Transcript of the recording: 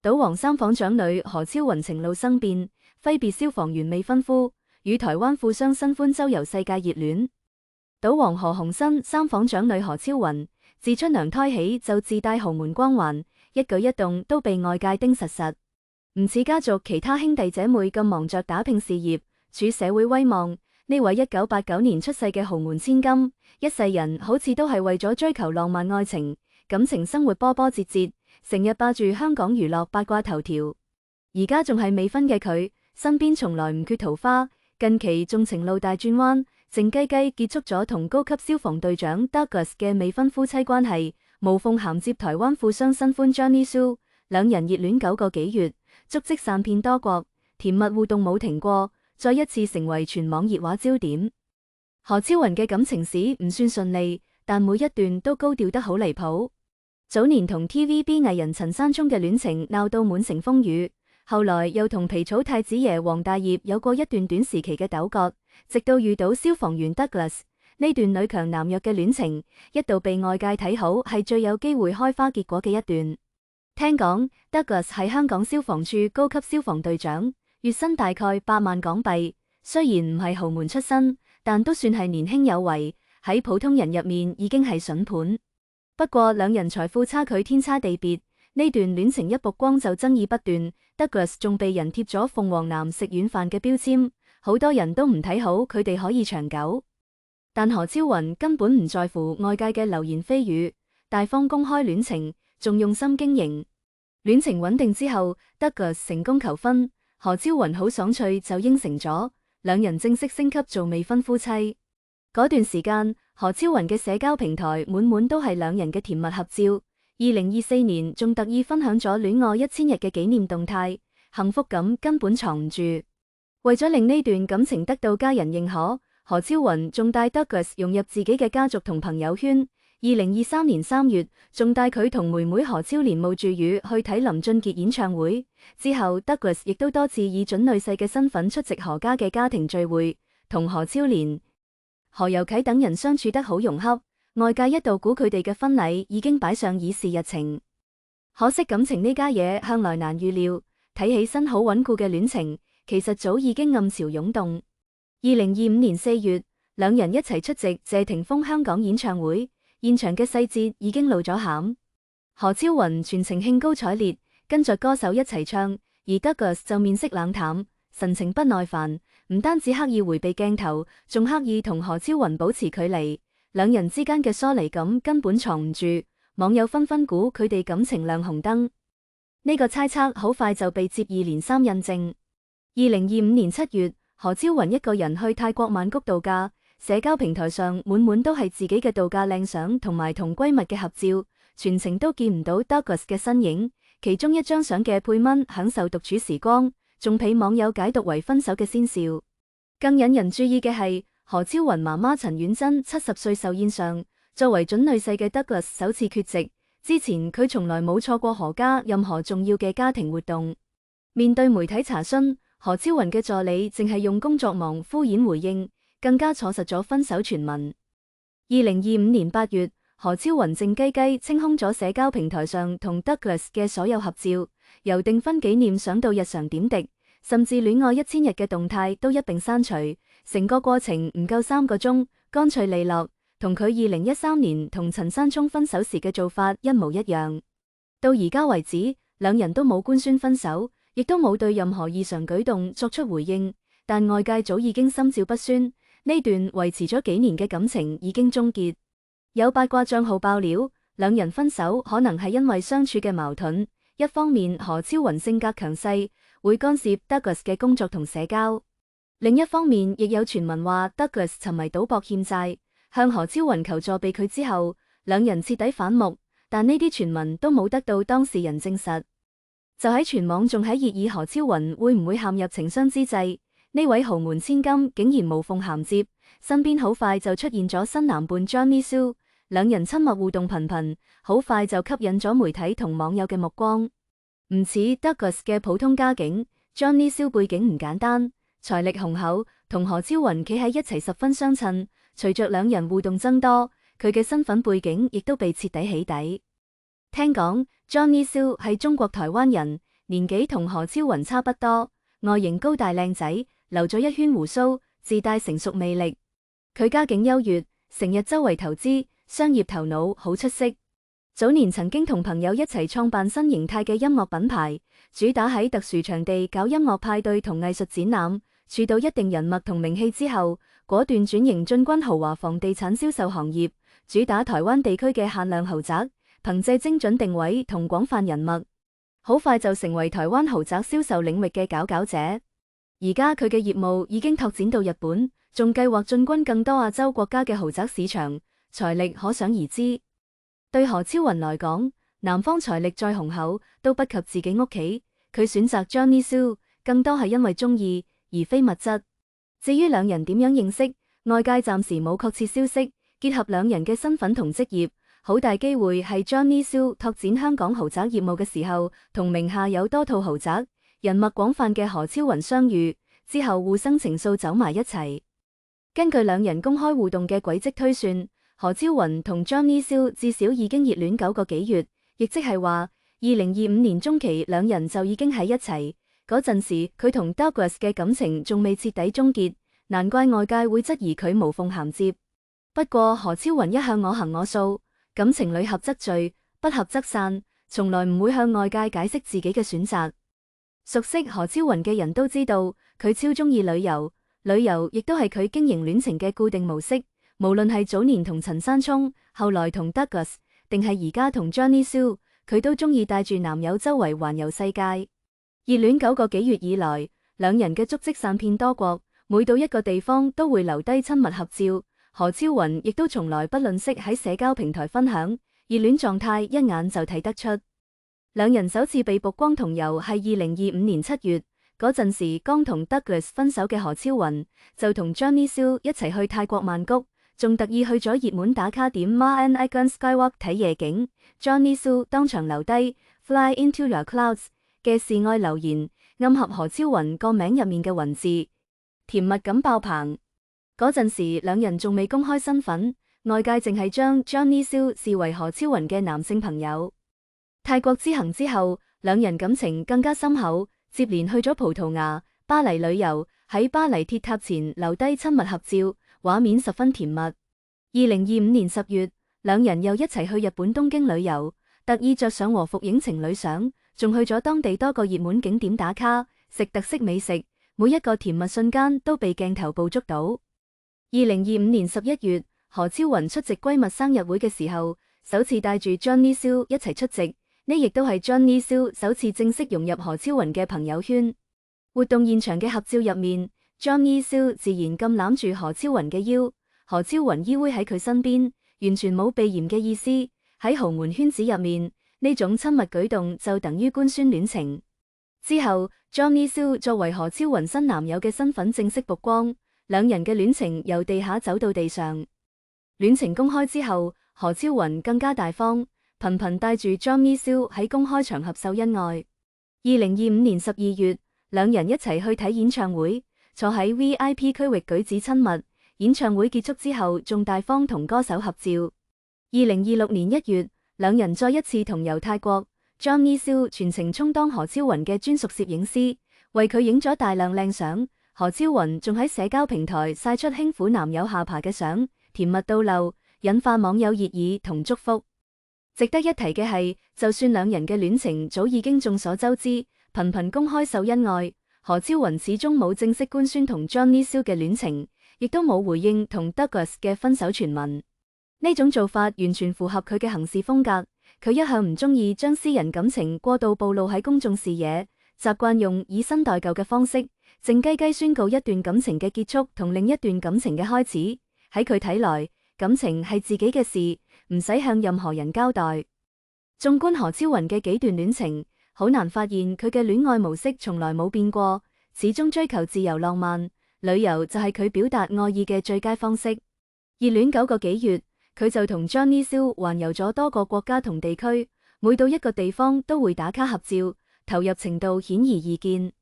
賭王三房長女何超雲情路生變，揮別消防員未婚夫，與台灣富商新歡周遊世界熱戀。賭王何鴻燊三房長女何超雲，自出娘胎起就自帶豪門光環，一舉一動都被外界盯實實。唔似家族其他兄弟姐妹咁忙着打拼事業，儲社會威望，呢位1989年出世嘅豪門千金，一世人好似都係為咗追求浪漫愛情，感情生活波波折折，成日霸住香港娛樂八卦頭條。而家仲係未婚嘅佢，身邊從來唔缺桃花，近期仲情路大轉彎，靜雞雞結束咗同高級消防隊長 Douglas 嘅未婚夫妻關係，無縫銜接台灣富商新歡 Johnny Soo， 兩人熱戀9個幾月，足跡散遍多國，甜蜜互動冇停過，再一次成為全網熱話焦點。何超雲嘅感情史唔算順利，但每一段都高調得好離譜。早年同 TVB 藝人陳山聰嘅戀情鬧到滿城風雨，後來又同皮草太子爺黃大業有過一段短時期嘅糾葛，直到遇到消防員 Douglas， 呢段女強男弱嘅戀情一度被外界睇好係最有機會開花結果嘅一段。聽講 Douglas 係香港消防處高級消防隊長，月薪大概8萬港幣，雖然唔係豪門出身，但都算係年輕有為，喺普通人入面已經係筍盤。不過兩人財富差距天差地別，呢段戀情一曝光就爭議不斷， Douglas 仲被人貼咗鳳凰男食軟飯嘅標籤，好多人都唔睇好佢哋可以長久。但何超雲根本唔在乎外界嘅流言蜚語，大方公開戀情，仲用心經營。戀情穩定之後 ，Douglas 成功求婚，何超雲好爽脆就應承咗，兩人正式升級做未婚夫妻。嗰段時間，何超雲嘅社交平台滿滿都係兩人嘅甜蜜合照。2024年仲特意分享咗戀愛1000日嘅紀念動態，幸福感根本藏唔住。為咗令呢段感情得到家人認可，何超雲仲帶 Douglas 融入自己嘅家族同朋友圈。2023年3月，仲帶佢同妹妹何超蓮冒住雨去睇林俊傑演唱會。之後 Douglas 亦都多次以準女婿嘅身份出席何家嘅家庭聚會，同何超蓮、何猷啟等人相處得好融洽，外界一度估佢哋嘅婚禮已經擺上議事日程。可惜感情呢家嘢向來難預料，睇起身好穩固嘅戀情，其實早已經暗潮湧動。2025年4月，兩人一齊出席謝霆鋒香港演唱會，現場嘅細節已經露咗餡。何超雲全程興高采烈，跟着歌手一齊唱，而 Douglas 就面色冷淡，神情不耐煩，唔單止刻意迴避鏡頭，仲刻意同何超雲保持距離。兩人之間嘅疏離感根本藏唔住，網友紛紛估佢哋感情亮紅燈。呢個猜測好快就被接二連三印證。2025年7月，何超雲一個人去泰國曼谷度假，社交平台上滿滿都係自己嘅度假靚相同埋同閨蜜嘅合照，全程都見唔到 Douglas 嘅身影。其中一張相嘅配文享受獨處時光，仲被網友解讀為分手嘅先兆。更引人注意嘅係，何超雲媽媽陳婉珍70歲壽宴上，作為準女婿嘅 Douglas 首次缺席。之前佢從來冇錯過何家任何重要嘅家庭活動。面對媒體查詢，何超雲嘅助理淨係用工作忙敷衍回應，更加坐實咗分手傳聞。2025年8月，何超雲靜雞雞清空咗社交平台上同 Douglas 嘅所有合照，由訂婚紀念相到日常點滴，甚至戀愛1000日嘅動態都一併刪除。成個過程唔夠3個鐘，乾脆利落，同佢2013年同陳山聰分手時嘅做法一模一樣。到而家為止，兩人都冇官宣分手，亦都冇對任何異常舉動作出回應，但外界早已經心照不宣，呢段維持咗幾年嘅感情已經終結。有八卦賬號爆料，兩人分手可能係因為相處嘅矛盾，一方面何超雲性格強勢，會干涉 Douglas 嘅工作同社交。另一方面，亦有傳聞話 Douglas 沉迷賭博欠債，向何超雲求助被拒之後，兩人徹底反目，但呢啲傳聞都冇得到當事人證實。就喺全網仲喺熱議何超雲會唔會陷入情傷之際，呢位豪門千金竟然無縫銜接，身邊好快就出現咗新男伴 Johnny Soo， 兩人親密互動頻頻，好快就吸引咗媒體同網友嘅目光。唔似 Douglas 嘅普通家境， Johnny Soo 背景唔簡單，財力雄厚，同何超雲企喺一齊十分相襯。隨着兩人互動增多，佢嘅身份背景亦都被徹底起底。聽講 Johnny Soo 係中國台灣人，年紀同何超雲差不多，外形高大靚仔，留咗一圈鬍鬚，自帶成熟魅力。佢家境優越，成日周圍投資，商業頭腦好出色。早年曾經同朋友一齊創辦新形態嘅音樂品牌，主打喺特殊場地搞音樂派對同藝術展覽。儲到一定人脈同名氣之後，果斷轉型進軍豪華房地產銷售行業，主打台灣地區嘅限量豪宅，憑借精準定位同廣泛人脈，好快就成為台灣豪宅銷售領域嘅佼佼者。而家佢嘅業務已經拓展到日本，仲計劃進軍更多亞洲國家嘅豪宅市場，財力可想而知。對何超雲來講，男方財力再雄厚都不及自己屋企，佢選擇 Johnny Soo 更多係因為中意，而非物質。至於兩人點樣認識，外界暫時冇確切消息。結合兩人嘅身份同職業，好大機會係 Johnny Soo 拓展香港豪宅業務嘅時候，同名下有多套豪宅、人脈廣泛嘅何超雲相遇，之後互生情愫走埋一齊。根據兩人公開互動嘅軌跡推算，何超雲同 Johnny Soo 至少已經熱戀9個幾月，亦即係話2025年中期兩人就已經喺一齊。嗰陣時佢同 Douglas 嘅感情仲未徹底終結，難怪外界會質疑佢無縫銜接。不過何超雲一向我行我素，感情裡合則聚，不合則散，從來唔會向外界解釋自己嘅選擇。熟悉何超雲嘅人都知道，佢超中意旅遊，旅遊亦都係佢經營戀情嘅固定模式。無論係早年同陳山聰，後來同 Douglas， 定係而家同 Johnny Soo， 佢都中意帶住男友周圍環遊世界。熱戀9個幾月以來，兩人嘅足跡散遍多國，每到一個地方都會留低親密合照。何超雲亦都從來不吝嗇喺社交平台分享，熱戀狀態一眼就睇得出。兩人首次被曝光同遊係2025年7月，嗰陣時剛同 Douglas 分手嘅何超雲就同 Johnny Soo 一齊去泰國曼谷，仲特意去咗熱門打卡點 Maanagon Skywalk 睇夜景。Johnny Soo 當場留低 Fly into your clouds 嘅示愛留言，暗合何超雲個名入面嘅雲字，甜蜜感爆棚。嗰陣時兩人仲未公開身份，外界淨係將 Johnny Soo 視為何超雲嘅男性朋友。泰國之行之後，兩人感情更加深厚，接連去咗葡萄牙、巴黎旅遊，喺巴黎鐵塔前留低親密合照，畫面十分甜蜜。2025年10月，兩人又一齊去日本東京旅遊，特意着上和服影情侶相，仲去咗當地多個熱門景點打卡，食特色美食，每一個甜蜜瞬間都被鏡頭捕捉到。2025年11月，何超雲出席閨蜜生日會嘅時候，首次帶住 Johnny Soo 一齊出席，呢亦都係 Johnny Soo 首次正式融入何超雲嘅朋友圈。活動現場嘅合照入面，Johnny Soo 自然咁攬住何超雲嘅腰，何超雲依偎喺佢身邊，完全冇避嫌嘅意思。喺豪門圈子入面，呢種親密舉動就等於官宣戀情。之後 Johnny Soo 作為何超雲新男友嘅身份正式曝光。兩人嘅戀情由地下走到地上。戀情公開之後，何超雲更加大方，頻頻帶住 Johnny Soo 喺公開場合秀恩愛。2025年12月，兩人一齊去睇演唱會，坐喺 VIP 區域舉止親密。演唱會結束之後，仲大方同歌手合照。2026年1月，兩人再一次同遊泰國， Johnny Soo 全程充當何超雲嘅專屬攝影師，為佢影咗大量靚相。何超雲仲喺社交平台曬出輕撫男友下巴嘅相，甜蜜到漏，引發網友熱議同祝福。值得一提嘅係，就算兩人嘅戀情早已經眾所周知，頻頻公開秀恩愛，何超雲始終冇正式官宣同 Johnny Soo 嘅戀情，亦都冇回應同 Douglas 嘅分手傳聞。呢種做法完全符合佢嘅行事風格，佢一向唔中意將私人感情過度暴露喺公眾視野，習慣用以新代舊嘅方式，靜雞雞宣告一段感情嘅結束同另一段感情嘅開始。喺佢睇來，感情係自己嘅事，唔使向任何人交代。縱觀何超雲嘅幾段戀情，好難發現佢嘅戀愛模式從來冇變過，始終追求自由浪漫，旅遊就係佢表達愛意嘅最佳方式。熱戀9個幾月，佢就同 Johnny Soo 環遊咗多個國家同地區，每到一個地方都會打卡合照，投入程度顯而易見。